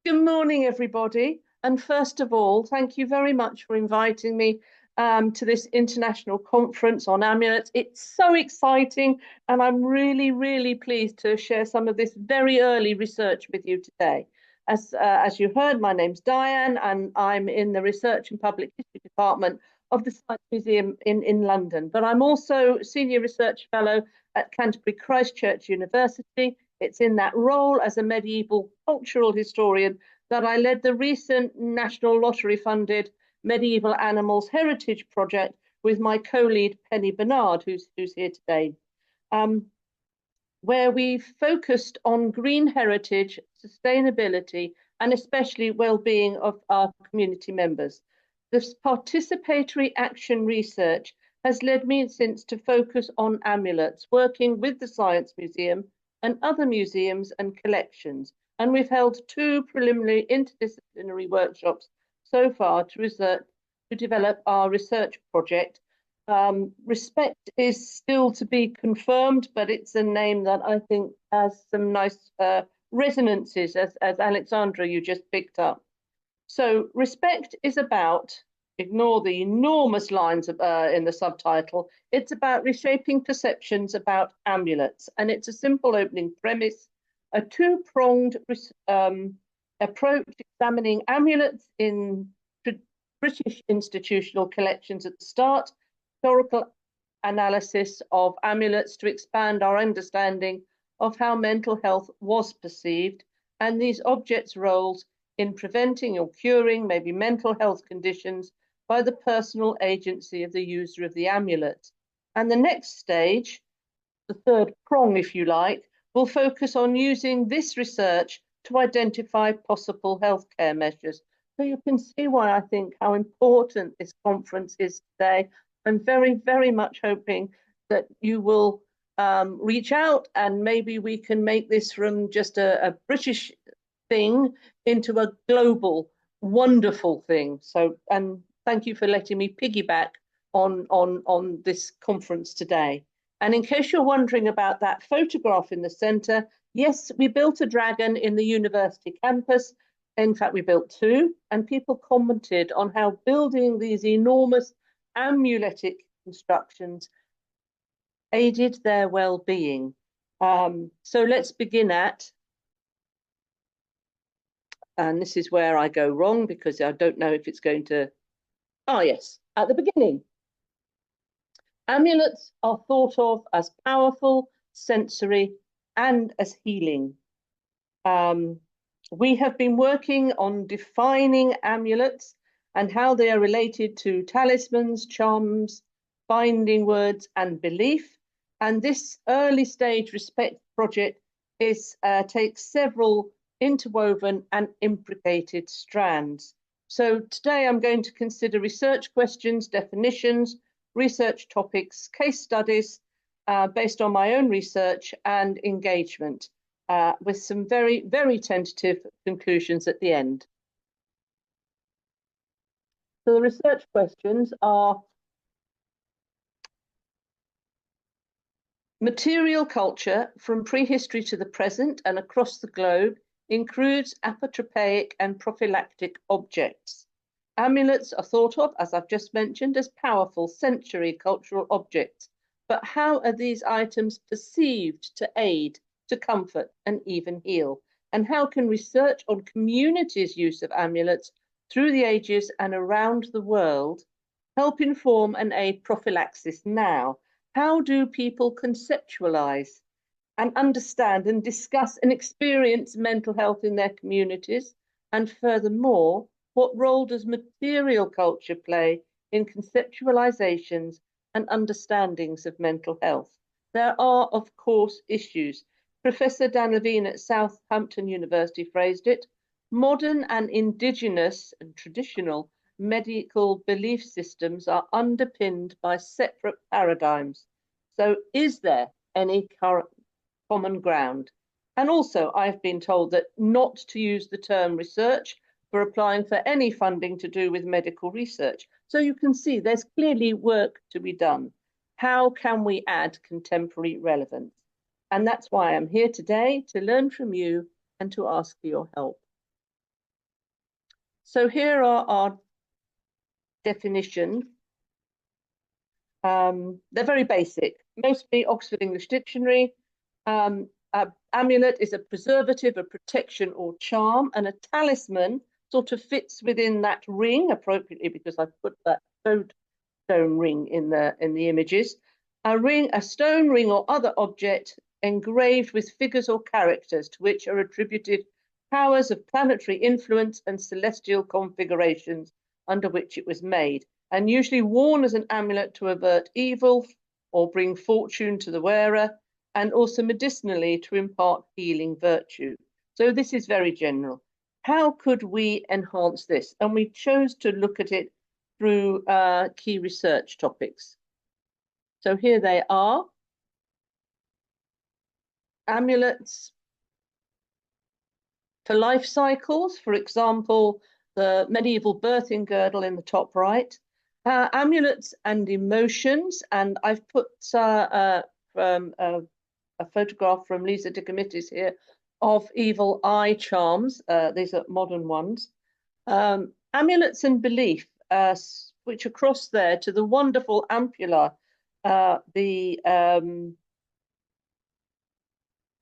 Good morning, everybody. And first of all, thank you very much for inviting me to this international conference on amulets. It's so exciting, and I'm really, really pleased to share some of this very early research with you today. As you heard, my name's Diane, and I'm in the Research and Public History Department of the Science Museum in London. But I'm also Senior Research Fellow at Canterbury Christ Church University. It's in that role as a medieval cultural historian that I led the recent National Lottery funded Medieval Animals Heritage Project with my co-lead Penny Bernard, who's here today, where we focused on green heritage, sustainability, and especially well-being of our community members. This participatory action research has led me since to focus on amulets, working with the Science Museum and other museums and collections. And we've held 2 preliminary interdisciplinary workshops so far to develop our research project. Respect is still to be confirmed, but it's a name that I think has some nice resonances, as Alexandra, you just picked up. So respect is about, ignore the enormous lines in the subtitle, it's about reshaping perceptions about amulets. And it's a simple opening premise, a 2-pronged approach examining amulets in British institutional collections at the start, historical analysis of amulets to expand our understanding of how mental health was perceived, and these objects' roles in preventing or curing maybe mental health conditions by the personal agency of the user of the amulet. And the next stage, the 3rd prong, if you like, will focus on using this research to identify possible healthcare measures. So you can see why I think how important this conference is today. I'm very, very much hoping that you will reach out, and maybe we can make this from just a British thing into a global, wonderful thing. So, and thank you for letting me piggyback on this conference today. And in case you're wondering about that photograph in the center, yes, we built a dragon in the university campus. In fact, we built 2, and people commented on how building these enormous amuletic constructions aided their well-being. So let's begin at, and this is where I go wrong because I don't know if it's going to, yes, at the beginning. Amulets are thought of as powerful, sensory, and as healing. We have been working on defining amulets and how they are related to talismans, charms, binding words, and belief. And this early stage respect project takes several interwoven and imbricated strands. So today I'm going to consider research questions, definitions, research topics, case studies based on my own research, and engagement with some very, very tentative conclusions at the end. So the research questions are: material culture from prehistory to the present and across the globe includes apotropaic and prophylactic objects. Amulets are thought of, as I've just mentioned, as powerful sensory cultural objects. But how are these items perceived to aid, to comfort, and even heal? And how can research on communities' use of amulets through the ages and around the world help inform and aid prophylaxis now? How do people conceptualize and understand and discuss and experience mental health in their communities? And furthermore, what role does material culture play in conceptualizations and understandings of mental health? There are, of course, issues. Professor Dan Levine at Southampton University phrased it: modern and indigenous and traditional medical belief systems are underpinned by separate paradigms. So is there any current common ground? And also, I've been told that not to use the term research for applying for any funding to do with medical research. So you can see there's clearly work to be done. How can we add contemporary relevance? And that's why I'm here today, to learn from you and to ask for your help. So here are our definitions. They're very basic, mostly Oxford English Dictionary. Amulet is a preservative, a protection or charm, and a talisman sort of fits within that ring appropriately, because I put that stone ring in the images. A stone ring or other object engraved with figures or characters to which are attributed powers of planetary influence and celestial configurations under which it was made, and usually worn as an amulet to avert evil or bring fortune to the wearer, and also medicinally to impart healing virtue. So this is very general. How could we enhance this? And we chose to look at it through key research topics. So here they are. Amulets for life cycles, for example, the medieval birthing girdle in the top right. Amulets and emotions, and I've put from a photograph from Lisa de Comitis here of evil eye charms. These are modern ones. Amulets and belief, which across there to the wonderful ampulla, the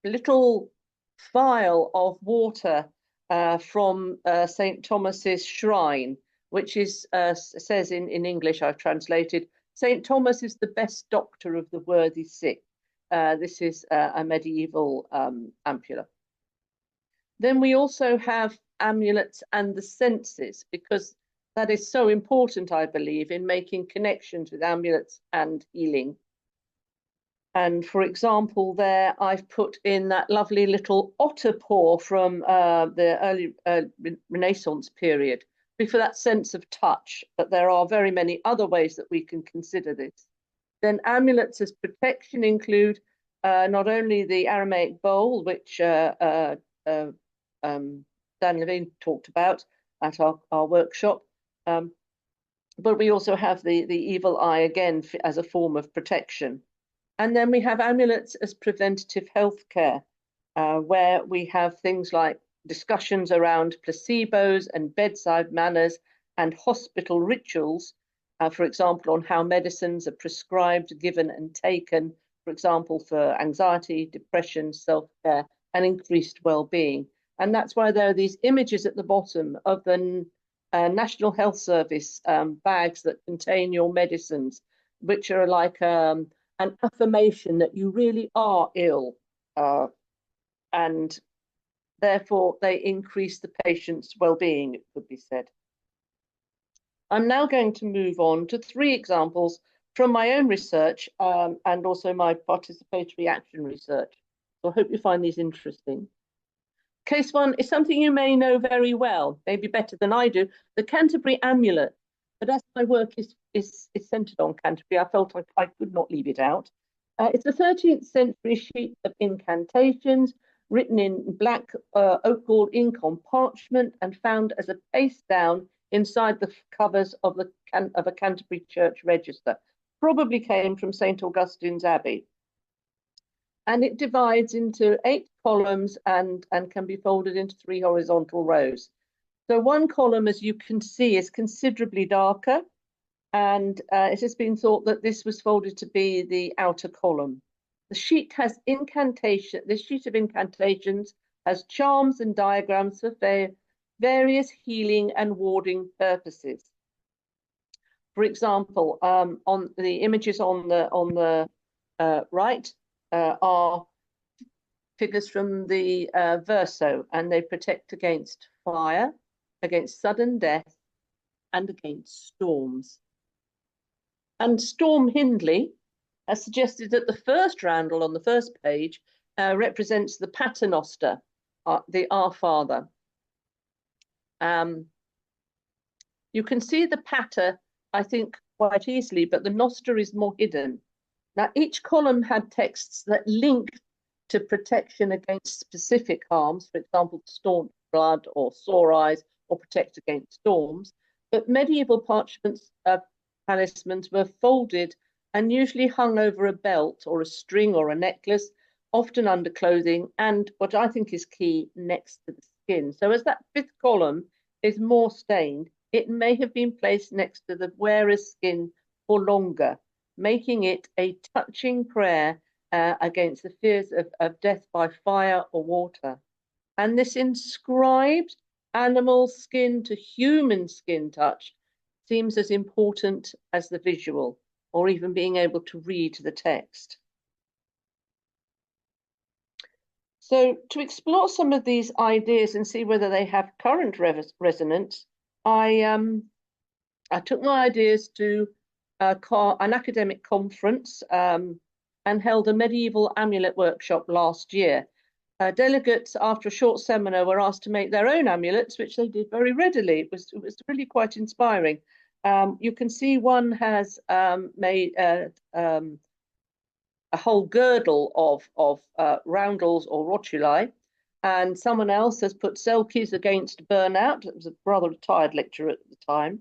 little vial of water from St. Thomas's shrine, which is says in English, I've translated, St. Thomas is the best doctor of the worthy sick. This is a medieval ampulla. Then we also have amulets and the senses, because that is so important, I believe, in making connections with amulets and healing. And for example, there I've put in that lovely little otter paw from the early Renaissance period, for that sense of touch. But there are very many other ways that we can consider this. Then amulets as protection include not only the Aramaic bowl, which Dan Levine talked about at our workshop, but we also have the evil eye again as a form of protection. And then we have amulets as preventative healthcare, where we have things like discussions around placebos and bedside manners and hospital rituals, for example, on how medicines are prescribed, given and taken, for example, for anxiety, depression, self-care, and increased well-being. And that's why there are these images at the bottom of the National Health Service bags that contain your medicines, which are like an affirmation that you really are ill, and therefore they increase the patient's well-being, it could be said. I'm now going to move on to 3 examples from my own research and also my participatory action research. So I hope you find these interesting. Case 1 is something you may know very well, maybe better than I do, the Canterbury amulet. But as my work is centered on Canterbury, I felt I could not leave it out. It's a 13th century sheet of incantations written in black oak gall ink on parchment and found as a paste down inside the covers of a Canterbury church register. Probably came from St. Augustine's Abbey. And it divides into 8 columns and can be folded into 3 horizontal rows. So one column, as you can see, is considerably darker, and it has been thought that this was folded to be the outer column. The sheet has incantation. This sheet of incantations has charms and diagrams for various healing and warding purposes. For example, on the images on the right are figures from the verso, and they protect against fire, against sudden death, and against storms. And Storm Hindley has suggested that the first roundel on the first page represents the Paternoster, the Our Father. You can see the pater, I think, quite easily, but the noster is more hidden. Now, each column had texts that linked to protection against specific harms, for example, staunch blood or sore eyes, or protect against storms. But medieval parchments, talismans were folded and usually hung over a belt or a string or a necklace, often under clothing, and what I think is key, next to the skin. So as that 5th column is more stained, it may have been placed next to the wearer's skin for longer, making it a touching prayer against the fears of death by fire or water. And this inscribed animal skin to human skin touch seems as important as the visual, or even being able to read the text. So to explore some of these ideas and see whether they have current resonance, I took my ideas to an academic conference and held a medieval amulet workshop last year. Delegates, after a short seminar, were asked to make their own amulets, which they did very readily. It was really quite inspiring. You can see one has made a whole girdle of roundels or rotuli, and someone else has put selkies against burnout. It was a rather tired lecturer at the time.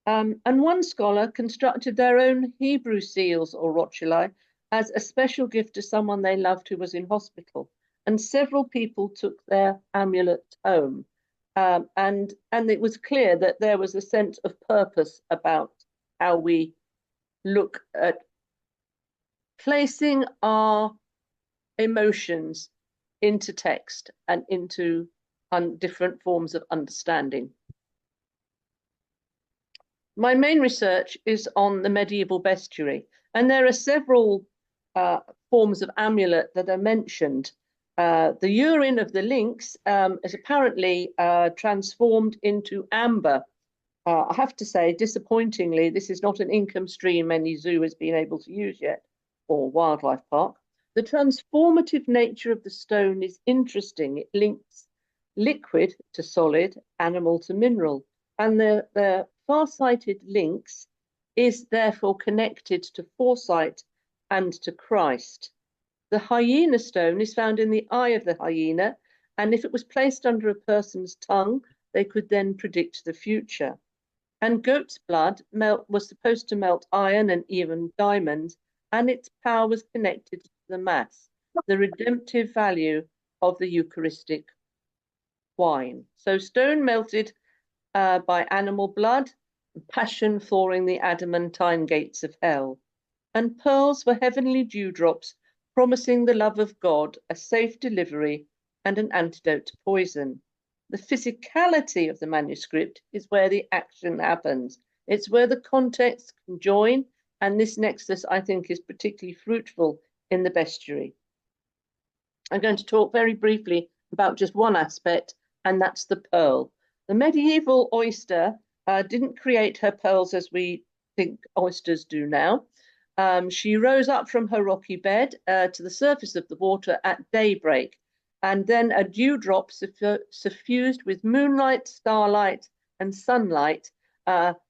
And one scholar constructed their own Hebrew seals or rotuli as a special gift to someone they loved who was in hospital. And several people took their amulet home. And it was clear that there was a sense of purpose about how we look at placing our emotions into text and into different forms of understanding. My main research is on the medieval bestiary, and there are several forms of amulet that are mentioned. The urine of the lynx is apparently transformed into amber. I have to say, disappointingly, this is not an income stream any zoo has been able to use yet, or wildlife park. The transformative nature of the stone is interesting. It links liquid to solid, animal to mineral, and the far-sighted lynx is therefore connected to foresight and to Christ. The hyena stone is found in the eye of the hyena, and if it was placed under a person's tongue, they could then predict the future. And goat's blood was supposed to melt iron and even diamonds, and its power was connected to the Mass, the redemptive value of the Eucharistic wine. So stone melted by animal blood, passion thawing the adamantine gates of hell, and pearls were heavenly dewdrops promising the love of God, a safe delivery, and an antidote to poison. The physicality of the manuscript is where the action happens. It's where the context can join, and this nexus, I think, is particularly fruitful in the bestiary. I'm going to talk very briefly about just one aspect, and that's the pearl. The medieval oyster didn't create her pearls as we think oysters do now. She rose up from her rocky bed to the surface of the water at daybreak, and then a dewdrop suffused with moonlight, starlight, and sunlight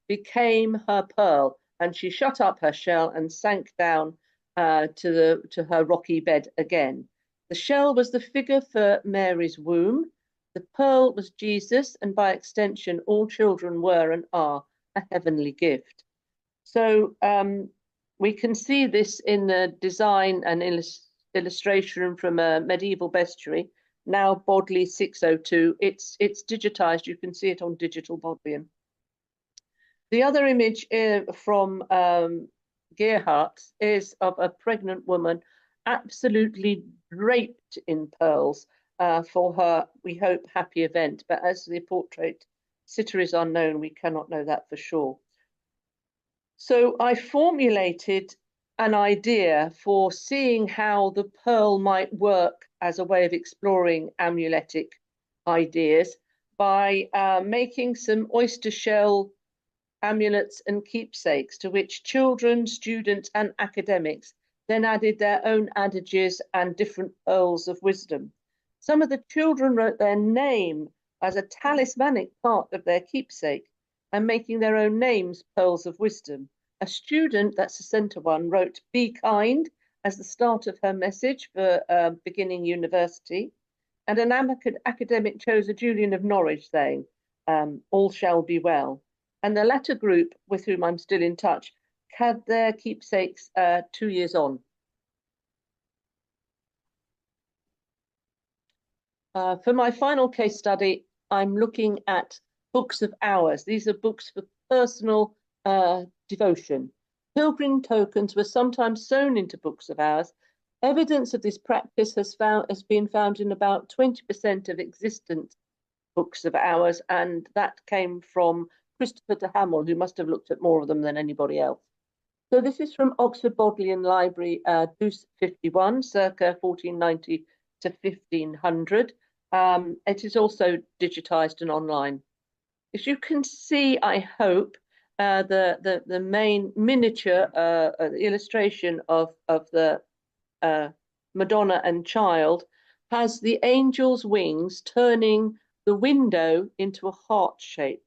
became her pearl, and she shut up her shell and sank down to her rocky bed again. The shell was the figure for Mary's womb. The pearl was Jesus, and by extension, all children were and are a heavenly gift. So we can see this in the design and illustration from a medieval bestiary, now Bodley 602. It's digitized. You can see it on digital Bodleian. The other image from Gerhardt is of a pregnant woman absolutely draped in pearls for her, we hope, happy event. But as the portrait sitter is unknown, we cannot know that for sure. So I formulated an idea for seeing how the pearl might work as a way of exploring amuletic ideas by making some oyster shell amulets and keepsakes, to which children, students, and academics then added their own adages and different pearls of wisdom. Some of the children wrote their name as a talismanic part of their keepsake, and making their own names pearls of wisdom. A student, that's the centre one, wrote "Be kind" as the start of her message for beginning university, and an academic chose a Julian of Norwich saying, "All shall be well." And the latter group, with whom I'm still in touch, had their keepsakes 2 years on. For my final case study, I'm looking at books of hours. These are books for personal devotion. Pilgrim tokens were sometimes sewn into books of hours. Evidence of this practice has been found in about 20% of existent books of hours, and that came from Christopher de Hamel, who must have looked at more of them than anybody else. So this is from Oxford Bodleian Library, Douce 51, circa 1490 to 1500. It is also digitized and online. As you can see, I hope, the main miniature illustration of the Madonna and Child has the angel's wings turning the window into a heart shape.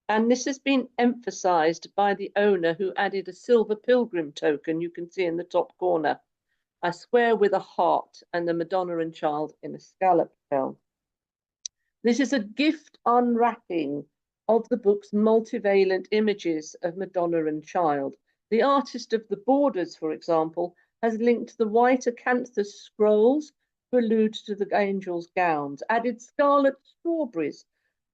And this has been emphasized by the owner, who added a silver pilgrim token you can see in the top corner, a square with a heart and the Madonna and Child in a scallop shell. This is a gift unwrapping of the book's multivalent images of Madonna and Child. The artist of the borders, for example, has linked the white acanthus scrolls to allude to the angel's gowns, added scarlet strawberries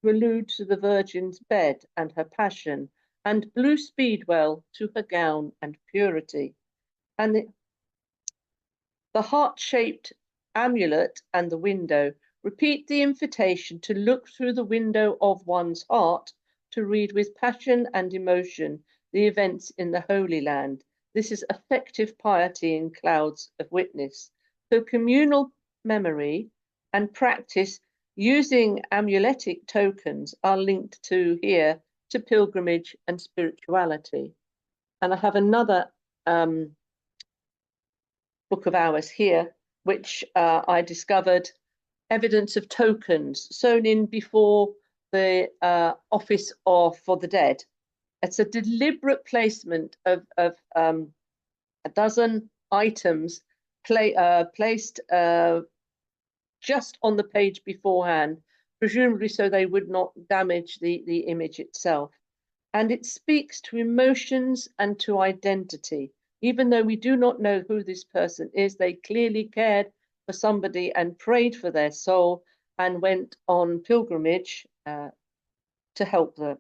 to allude to the Virgin's bed and her passion, and blue speedwell to her gown and purity. And the heart-shaped amulet and the window repeat the invitation to look through the window of one's heart to read with passion and emotion the events in the Holy Land. This is effective piety in clouds of witness. So communal memory and practice using amuletic tokens are linked to here to pilgrimage and spirituality. And I have another book of hours here, which I discovered evidence of tokens sewn in before the office for the dead. It's a deliberate placement of a dozen items placed just on the page beforehand, presumably so they would not damage the image itself. And it speaks to emotions and to identity. Even though we do not know who this person is, they clearly cared for somebody and prayed for their soul and went on pilgrimage to help them.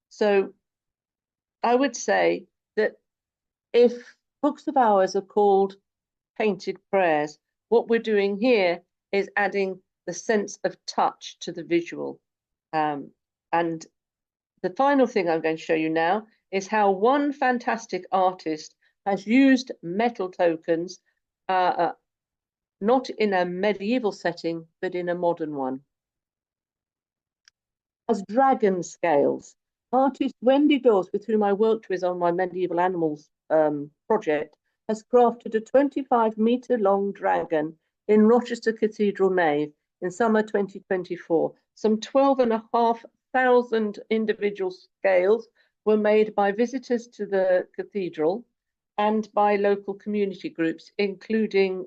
So I would say that if books of hours are called painted prayers, what we're doing here is adding the sense of touch to the visual. And the final thing I'm going to show you now is how one fantastic artist has used metal tokens, not in a medieval setting, but in a modern one. As dragon scales, artist Wendy Dawes, with whom I worked with on my medieval animals project, has crafted a 25-metre long dragon in Rochester Cathedral nave in summer 2024. Some 12,500 individual scales were made by visitors to the cathedral and by local community groups, including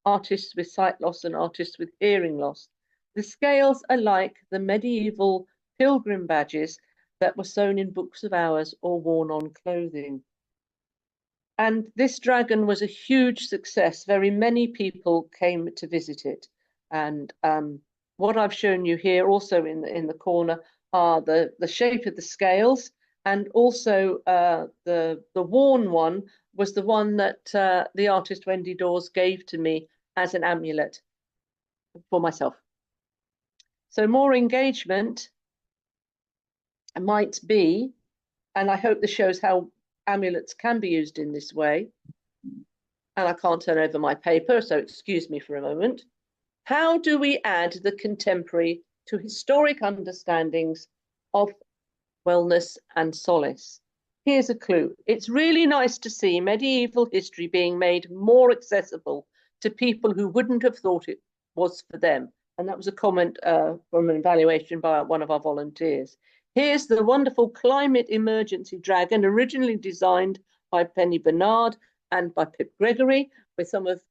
artists with sight loss and artists with hearing loss. The scales are like the medieval pilgrim badges that were sewn in books of hours or worn on clothing. And this dragon was a huge success. Very many people came to visit it. And what I've shown you here also in the corner are the shape of the scales, and also the worn one was the one that the artist Wendy Dawes gave to me as an amulet for myself. So more engagement might be, and I hope this shows how amulets can be used in this way. And I can't turn over my paper, so excuse me for a moment. How do we add the contemporary to historic understandings of wellness and solace? Here's a clue. It's really nice to see medieval history being made more accessible to people who wouldn't have thought it was for them. And that was a comment from an evaluation by one of our volunteers. Here's the wonderful climate emergency dragon, originally designed by Penny Bernard and by Pip Gregory, with some of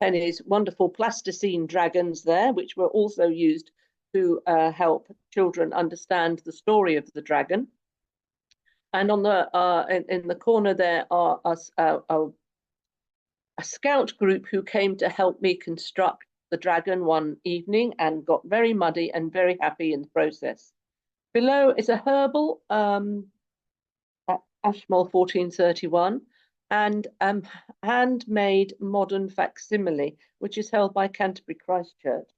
Penny's wonderful plasticine dragons there, which were also used to help children understand the story of the dragon. And on the in the corner there are a scout group who came to help me construct the dragon one evening and got very muddy and very happy in the process. Below is a herbal Ashmole 1431 and handmade modern facsimile, which is held by Canterbury Christ Church.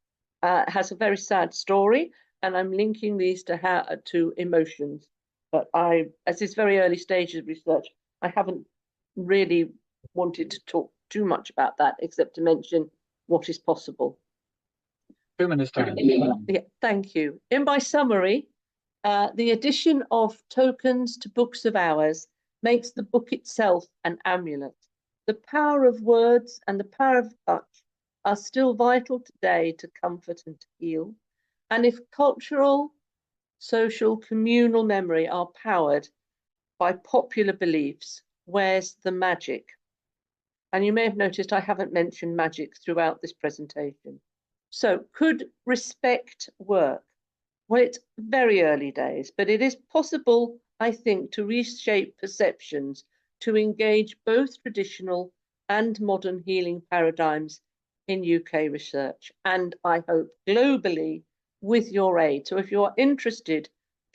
It has a very sad story, and I'm linking these to emotions. But as it's very early stages of research, I haven't really wanted to talk too much about that, except to mention what is possible. 2 minutes time. Yeah, thank you. In my summary, the addition of tokens to books of hours makes the book itself an amulet. The power of words and the power of touch are still vital today to comfort and to heal. And if cultural, social, communal memory are powered by popular beliefs, where's the magic? And you may have noticed I haven't mentioned magic throughout this presentation. So could respect work? Well, it's very early days, but it is possible, I think, to reshape perceptions to engage both traditional and modern healing paradigms in UK research, and I hope globally with your aid. So if you're interested,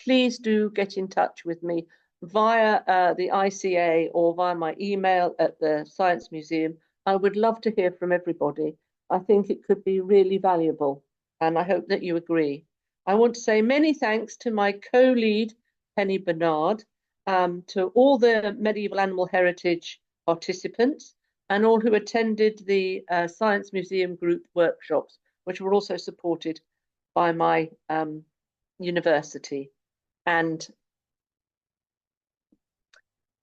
please do get in touch with me via the ICA or via my email at the Science Museum. I would love to hear from everybody. I think it could be really valuable, and I hope that you agree. I want to say many thanks to my co-lead, Penny Bernard, to all the medieval animal heritage participants, and all who attended the Science Museum Group workshops, which were also supported by my university. And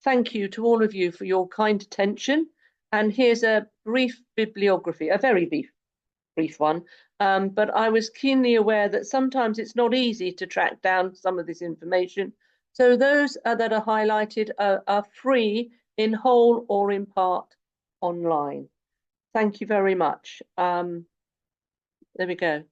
thank you to all of you for your kind attention. And here's a brief bibliography, a very brief one. But I was keenly aware that sometimes it's not easy to track down some of this information. So those that are highlighted are free in whole or in part online. Thank you very much. There we go.